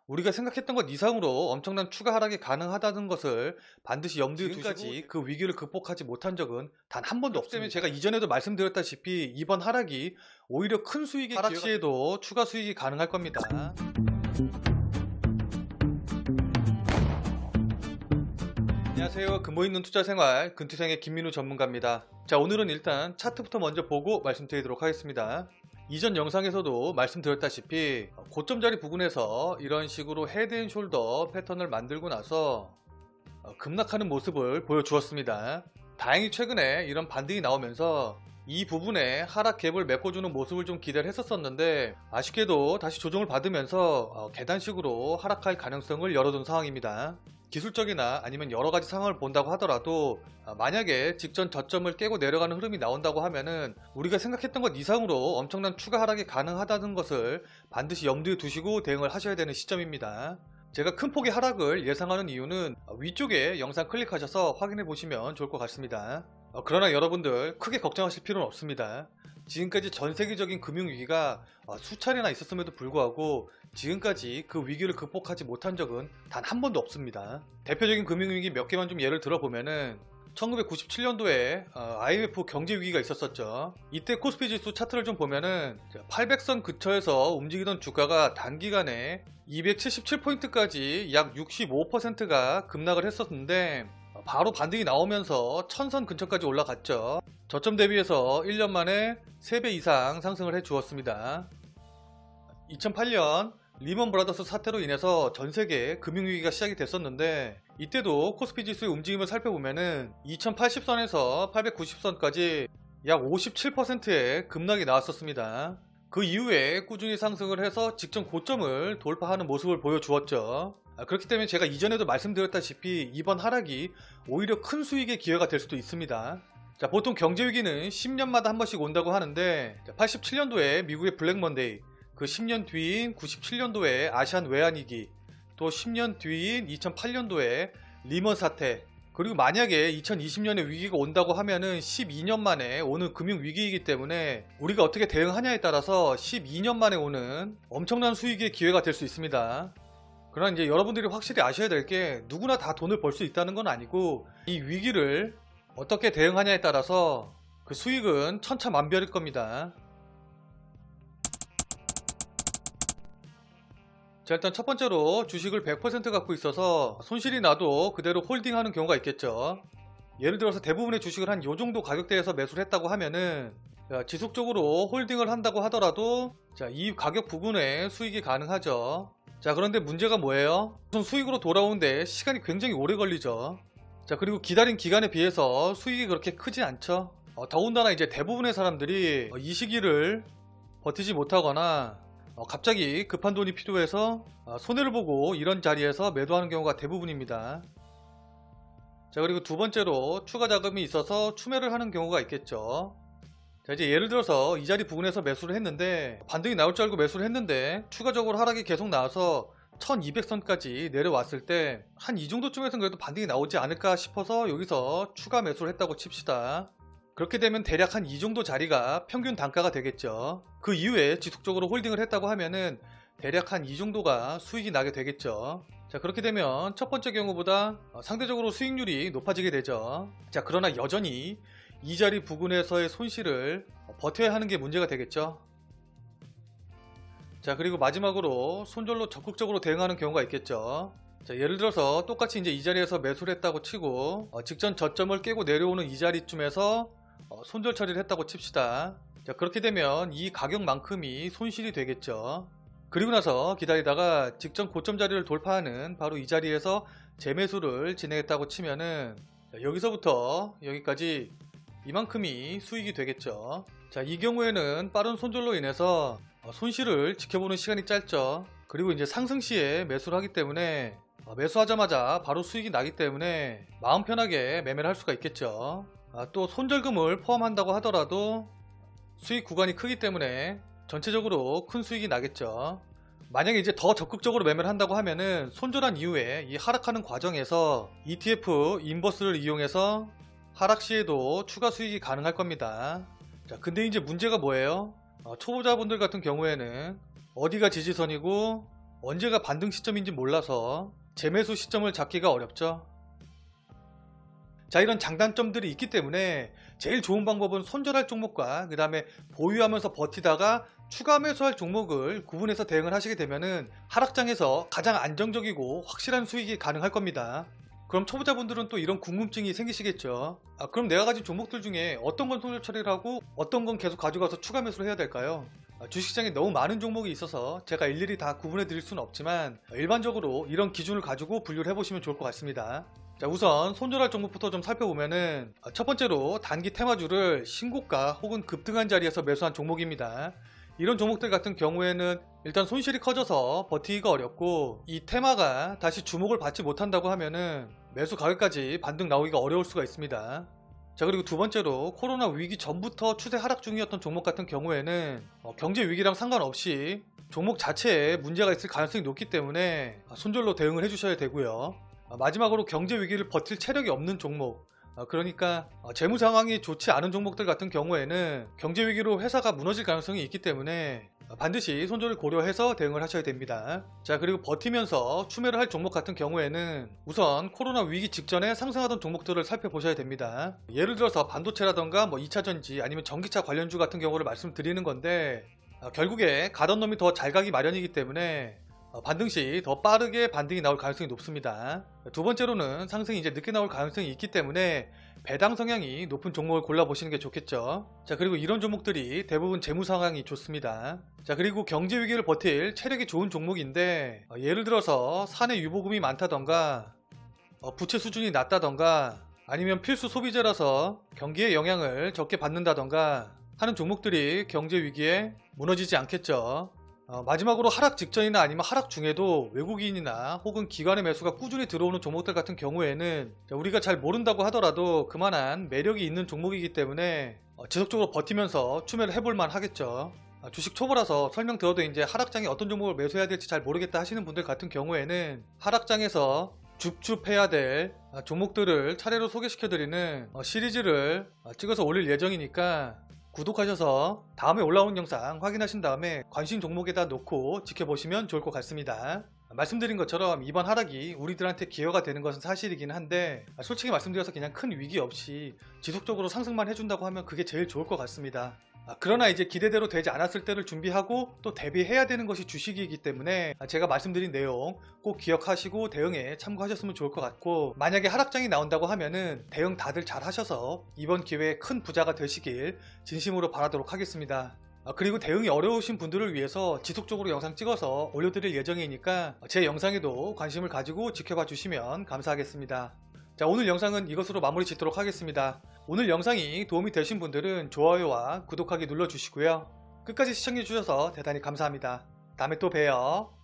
우리가 생각했던 것 이상으로 엄청난 추가 하락이 가능하다는 것을 반드시 염두에 두시고 그 위기를 극복하지 못한 적은 단 한 번도 없습니다. 때문에 제가 이전에도 말씀드렸다시피 이번 하락이 오히려 큰 수익의 하락 시에도 추가 수익이 가능할 겁니다. 안녕하세요. 근본 있는 투자생활 근투생의 김민우 전문가입니다. 자, 오늘은 일단 차트부터 먼저 보고 말씀드리도록 하겠습니다. 이전 영상에서도 말씀드렸다시피 고점 자리 부근에서 이런 식으로 헤드앤숄더 패턴을 만들고 나서 급락하는 모습을 보여주었습니다. 다행히 최근에 이런 반등이 나오면서 이 부분에 하락 갭을 메꿔주는 모습을 좀 기대를 했었는데 아쉽게도 다시 조정을 받으면서 계단식으로 하락할 가능성을 열어둔 상황입니다. 기술적이나 아니면 여러가지 상황을 본다고 하더라도 만약에 직전 저점을 깨고 내려가는 흐름이 나온다고 하면은 우리가 생각했던 것 이상으로 엄청난 추가 하락이 가능하다는 것을 반드시 염두에 두시고 대응을 하셔야 되는 시점입니다. 제가 큰 폭의 하락을 예상하는 이유는 위쪽에 영상 클릭하셔서 확인해 보시면 좋을 것 같습니다. 그러나 여러분들 크게 걱정하실 필요는 없습니다. 지금까지 전 세계적인 금융위기가 수차례나 있었음에도 불구하고 지금까지 그 위기를 극복하지 못한 적은 단 한 번도 없습니다. 대표적인 금융위기 몇 개만 좀 예를 들어보면은 1997년도에 IMF 경제위기가 있었었죠. 이때 코스피 지수 차트를 좀 보면은 800선 근처에서 움직이던 주가가 단기간에 277포인트까지 약 65%가 급락을 했었는데 바로 반등이 나오면서 1000선 근처까지 올라갔죠. 저점 대비해서 1년 만에 3배 이상 상승을 해 주었습니다. 2008년 리먼 브라더스 사태로 인해서 전세계 금융위기가 시작이 됐었는데 이때도 코스피 지수의 움직임을 살펴보면은 2080선에서 890선까지 약 57%의 급락이 나왔었습니다. 그 이후에 꾸준히 상승을 해서 직전 고점을 돌파하는 모습을 보여주었죠. 그렇기 때문에 제가 이전에도 말씀드렸다시피 이번 하락이 오히려 큰 수익의 기회가 될 수도 있습니다. 자, 보통 경제위기는 10년마다 한 번씩 온다고 하는데 87년도에 미국의 블랙 먼데이, 그 10년 뒤인 97년도에 아시안 외환위기, 또 10년 뒤인 2008년도에 리먼 사태, 그리고 만약에 2020년에 위기가 온다고 하면은 12년 만에 오는 금융위기이기 때문에 우리가 어떻게 대응하냐에 따라서 12년 만에 오는 엄청난 수익의 기회가 될 수 있습니다. 그러나 이제 여러분들이 확실히 아셔야 될 게 누구나 다 돈을 벌 수 있다는 건 아니고 이 위기를 어떻게 대응하냐에 따라서 그 수익은 천차만별일 겁니다. 자, 일단 첫 번째로 주식을 100% 갖고 있어서 손실이 나도 그대로 홀딩하는 경우가 있겠죠. 예를 들어서 대부분의 주식을 한 요정도 가격대에서 매수를 했다고 하면은 지속적으로 홀딩을 한다고 하더라도 이 가격 부근에 수익이 가능하죠. 자, 그런데 문제가 뭐예요? 우선 수익으로 돌아오는데 시간이 굉장히 오래 걸리죠. 자, 그리고 기다린 기간에 비해서 수익이 그렇게 크지 않죠. 더군다나 이제 대부분의 사람들이 이 시기를 버티지 못하거나 갑자기 급한 돈이 필요해서 손해를 보고 이런 자리에서 매도하는 경우가 대부분입니다. 자, 그리고 두 번째로 추가 자금이 있어서 추매를 하는 경우가 있겠죠. 자, 이제 예를 들어서 이 자리 부근에서 매수를 했는데 반등이 나올 줄 알고 매수를 했는데 추가적으로 하락이 계속 나와서 1200선까지 내려왔을 때 한 이 정도쯤에서는 그래도 반등이 나오지 않을까 싶어서 여기서 추가 매수를 했다고 칩시다. 그렇게 되면 대략 한 이 정도 자리가 평균 단가가 되겠죠. 그 이후에 지속적으로 홀딩을 했다고 하면은 대략 한 이 정도가 수익이 나게 되겠죠. 자, 그렇게 되면 첫 번째 경우보다 상대적으로 수익률이 높아지게 되죠. 자, 그러나 여전히 이 자리 부근에서의 손실을 버텨야 하는 게 문제가 되겠죠. 자, 그리고 마지막으로 손절로 적극적으로 대응하는 경우가 있겠죠. 자, 예를 들어서 똑같이 이제 이 자리에서 매수를 했다고 치고 직전 저점을 깨고 내려오는 이 자리쯤에서 손절 처리를 했다고 칩시다. 자, 그렇게 되면 이 가격만큼이 손실이 되겠죠. 그리고 나서 기다리다가 직전 고점 자리를 돌파하는 바로 이 자리에서 재매수를 진행했다고 치면은 여기서부터 여기까지 이만큼이 수익이 되겠죠. 자, 이 경우에는 빠른 손절로 인해서 손실을 지켜보는 시간이 짧죠. 그리고 이제 상승 시에 매수를 하기 때문에 매수하자마자 바로 수익이 나기 때문에 마음 편하게 매매를 할 수가 있겠죠. 또 손절금을 포함한다고 하더라도 수익 구간이 크기 때문에 전체적으로 큰 수익이 나겠죠. 만약에 이제 더 적극적으로 매매를 한다고 하면은 손절한 이후에 이 하락하는 과정에서 ETF 인버스를 이용해서 하락 시에도 추가 수익이 가능할 겁니다. 자, 근데 이제 문제가 뭐예요? 초보자분들 같은 경우에는 어디가 지지선이고 언제가 반등 시점인지 몰라서 재매수 시점을 잡기가 어렵죠. 자, 이런 장단점들이 있기 때문에 제일 좋은 방법은 손절할 종목과 그 다음에 보유하면서 버티다가 추가 매수할 종목을 구분해서 대응을 하시게 되면은 하락장에서 가장 안정적이고 확실한 수익이 가능할 겁니다. 그럼 초보자분들은 또 이런 궁금증이 생기시겠죠. 그럼 내가 가진 종목들 중에 어떤 건 손절 처리를 하고 어떤 건 계속 가져가서 추가 매수를 해야 될까요? 주식시장에 너무 많은 종목이 있어서 제가 일일이 다 구분해 드릴 수는 없지만 일반적으로 이런 기준을 가지고 분류를 해보시면 좋을 것 같습니다. 자, 우선 손절할 종목부터 좀 살펴보면은 첫 번째로 단기 테마주를 신고가 혹은 급등한 자리에서 매수한 종목입니다. 이런 종목들 같은 경우에는 일단 손실이 커져서 버티기가 어렵고 이 테마가 다시 주목을 받지 못한다고 하면은 매수 가격까지 반등 나오기가 어려울 수가 있습니다. 자, 그리고 두 번째로 코로나 위기 전부터 추세 하락 중이었던 종목 같은 경우에는 경제 위기랑 상관없이 종목 자체에 문제가 있을 가능성이 높기 때문에 손절로 대응을 해주셔야 되고요. 마지막으로 경제 위기를 버틸 체력이 없는 종목, 그러니까 재무 상황이 좋지 않은 종목들 같은 경우에는 경제 위기로 회사가 무너질 가능성이 있기 때문에 반드시 손절을 고려해서 대응을 하셔야 됩니다. 자, 그리고 버티면서 추매를 할 종목 같은 경우에는 우선 코로나 위기 직전에 상승하던 종목들을 살펴보셔야 됩니다. 예를 들어서 반도체라던가 2차전지 아니면 전기차 관련주 같은 경우를 말씀드리는 건데 결국에 가던 놈이 더 잘 가기 마련이기 때문에 반등 시 더 빠르게 반등이 나올 가능성이 높습니다. 두 번째로는 상승이 이제 늦게 나올 가능성이 있기 때문에 배당 성향이 높은 종목을 골라보시는 게 좋겠죠. 자, 그리고 이런 종목들이 대부분 재무 상황이 좋습니다. 자, 그리고 경제 위기를 버틸 체력이 좋은 종목인데 예를 들어서 사내 유보금이 많다던가 부채 수준이 낮다던가 아니면 필수 소비재라서 경기의 영향을 적게 받는다던가 하는 종목들이 경제 위기에 무너지지 않겠죠. 마지막으로 하락 직전이나 아니면 하락 중에도 외국인이나 혹은 기관의 매수가 꾸준히 들어오는 종목들 같은 경우에는 우리가 잘 모른다고 하더라도 그만한 매력이 있는 종목이기 때문에 지속적으로 버티면서 추매를 해볼만 하겠죠. 주식 초보라서 설명 들어도 이제 하락장에 어떤 종목을 매수해야 될지 잘 모르겠다 하시는 분들 같은 경우에는 하락장에서 줍줍해야 될 종목들을 차례로 소개시켜드리는 시리즈를 찍어서 올릴 예정이니까 구독하셔서 다음에 올라오는 영상 확인하신 다음에 관심 종목에다 놓고 지켜보시면 좋을 것 같습니다. 말씀드린 것처럼 이번 하락이 우리들한테 기여가 되는 것은 사실이긴 한데 솔직히 말씀드려서 그냥 큰 위기 없이 지속적으로 상승만 해준다고 하면 그게 제일 좋을 것 같습니다. 그러나 이제 기대대로 되지 않았을 때를 준비하고 또 대비해야 되는 것이 주식이기 때문에 제가 말씀드린 내용 꼭 기억하시고 대응에 참고하셨으면 좋을 것 같고, 만약에 하락장이 나온다고 하면은 대응 다들 잘 하셔서 이번 기회에 큰 부자가 되시길 진심으로 바라도록 하겠습니다. 그리고 대응이 어려우신 분들을 위해서 지속적으로 영상 찍어서 올려드릴 예정이니까 제 영상에도 관심을 가지고 지켜봐 주시면 감사하겠습니다. 자, 오늘 영상은 이것으로 마무리 짓도록 하겠습니다. 오늘 영상이 도움이 되신 분들은 좋아요와 구독하기 눌러주시고요. 끝까지 시청해주셔서 대단히 감사합니다. 다음에 또 봬요.